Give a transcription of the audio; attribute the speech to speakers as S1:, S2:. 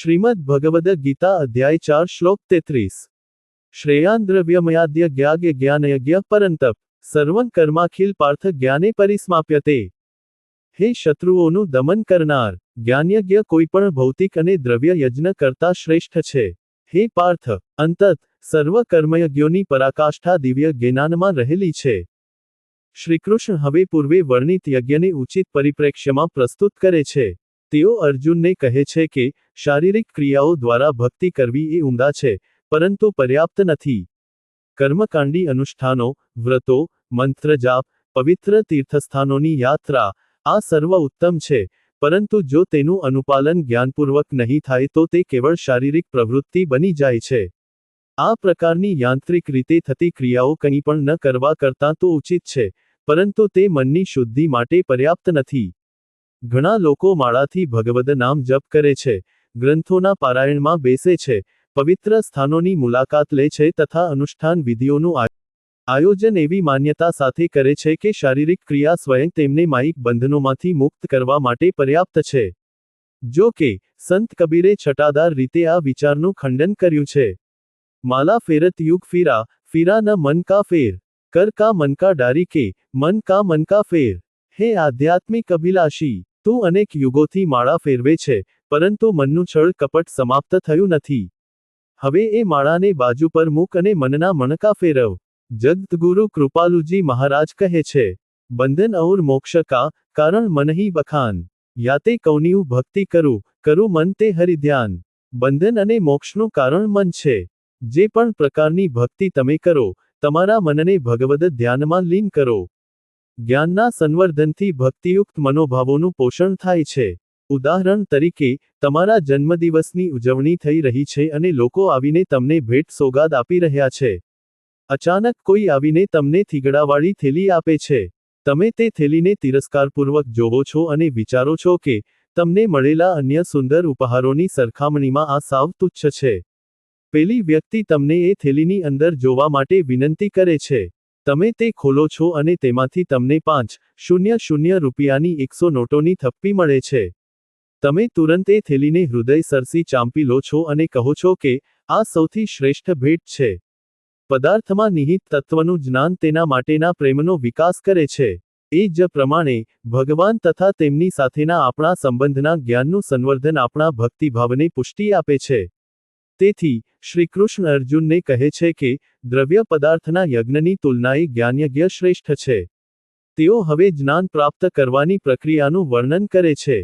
S1: श्रीमद् भगवद गीता अध्याय 4 श्लोक 33। श्रेयान् द्रव्यमयाद्य ज्ञाज्ञ ज्ञानयज्ञ परंतप सर्वं कर्माखिल पार्थ ज्ञाने परिसमाप्यते। हे शत्रुओનું દમન કરનાર, જ્ઞાનયજ્ઞ કોઈપણ ભૌતિક અને દ્રવ્ય યજ્ઞ કરતા શ્રેષ્ઠ છે। હે પાર્થ, અંતત સર્વ કર્મયજ્ઞોની પરાકાષ્ઠા દિવ્ય જ્ઞાનમાં રહેલી છે। શ્રીકૃષ્ણ હવે પૂર્વે વર્ણિત યજ્ઞને ઉચિત પરિપ્રેક્ષ્યમાં પ્રસ્તુત કરે છે। તેઓ અર્જુનને કહે છે કે શારીરિક ક્રિયાઓ દ્વારા ભક્તિ કરવી એ ઉમદા છે, પરંતુ પર્યાપ્ત નથી। કર્મકાંડી અનુષ્ઠાનો, વ્રતો, મંત્રજાપ, પવિત્ર તીર્થસ્થાનોની યાત્રા, આ સર્વ ઉત્તમ છે, પરંતુ જો તેનું અનુપાલન જ્ઞાનપૂર્વક નહીં થાય તો તે કેવળ શારીરિક પ્રવૃત્તિ બની જાય છે। આ પ્રકારની યાંત્રિક રીતે થતી ક્રિયાઓ કંઈ પણ ન કરવા કરતાં તો ઉચિત છે, પરંતુ તે મનની શુદ્ધિ માટે પર્યાપ્ત નથી। ઘણા લોકો માળાથી ભગવદ નામ જપ કરે છે, ગ્રંથોના પારાયણમાં બેસે છે, પવિત્ર સ્થાનોની મુલાકાત લે છે તથા અનુષ્ઠાન વિધિઓનું આયોજન એવી માન્યતા સાથે કરે છે કે શારીરિક ક્રિયા સ્વયં તેમને માયિક બંધનોમાંથી મુક્ત કરવા માટે પર્યાપ્ત છે। જો કે સંત કબીરે છટાદાર રીતે આ વિચારનું ખંડન કર્યું છે। માલા ફેરત યુગ ફીરા, ફીરા ન મન કા ફેર, કર કા મન કા ડારી કે, મન કા ફેર। હે આધ્યાત્મિક અભિલાષી, તું અનેક યુગોથી માળા ફેરવે છે, પરંતુ મનનું છળ કપટ સમાપ્ત થયું નથી। હવે એ માળાને બાજુ પર મૂક અને મનના મણકા ફેરવ। જગતગુરુ કૃપાલુજી મહારાજ કહે છે, બંધન ઔર મોક્ષ કા કારણ મન હી બખાન, યાતે કૌનિયું ભક્તિ કરું મન તે હરિ ધ્યાન। બંધન અને મોક્ષનું કારણ મન છે। જે પણ પ્રકારની ભક્તિ તમે કરો, તમારા મનને ભગવદ ધ્યાનમાં લીન કરો। જ્ઞાનના સંવર્ધનથી ભક્તિયુક્ત મનોભાવોનું પોષણ થાય છે। ઉદાહરણ તરીકે, તમારા જન્મદિવસની ઉજવણી થઈ રહી છે અને લોકો આવીને તમને ભેટ સોગાદ આપી રહ્યા છે। અચાનક કોઈ આવીને તમને થીગડાવાળી થેલી આપે છે। તમે તે થેલીને તિરસ્કારપૂર્વક જોવો છો અને વિચારો છો કે તમને મળેલા અન્ય સુંદર ઉપહારોની સરખામણીમાં આ સાવ તુચ્છ છે। પેલી વ્યક્તિ તમને એ થેલીની અંદર જોવા માટે વિનંતી કરે છે। તમે તે ખોલો છો અને તેમાંથી તમને 500 રૂપિયાની 100 નોટોની થપ્પી મળે છે। તમે તુરંત એ થેલીને હૃદય સરસી ચાંપી લો છો અને કહો છો કે આ સૌથી શ્રેષ્ઠ ભેટ છે। પદાર્થમાં નિહિત તત્વનું જ્ઞાન તેના માટેના પ્રેમનો વિકાસ કરે છે। એ જ પ્રમાણે ભગવાન તથા તેમની સાથેના આપણા સંબંધના જ્ઞાનનું સંવર્ધન આપણા ભક્તિભાવને પુષ્ટિ આપે છે। તેથી શ્રીકૃષ્ણ અર્જુનને કહે છે કે દ્રવ્ય પદાર્થના યજ્ઞની તુલનાએ જ્ઞાનયજ્ઞ શ્રેષ્ઠ છે। તેઓ હવે જ્ઞાન પ્રાપ્ત કરવાની પ્રક્રિયાનું વર્ણન કરે છે।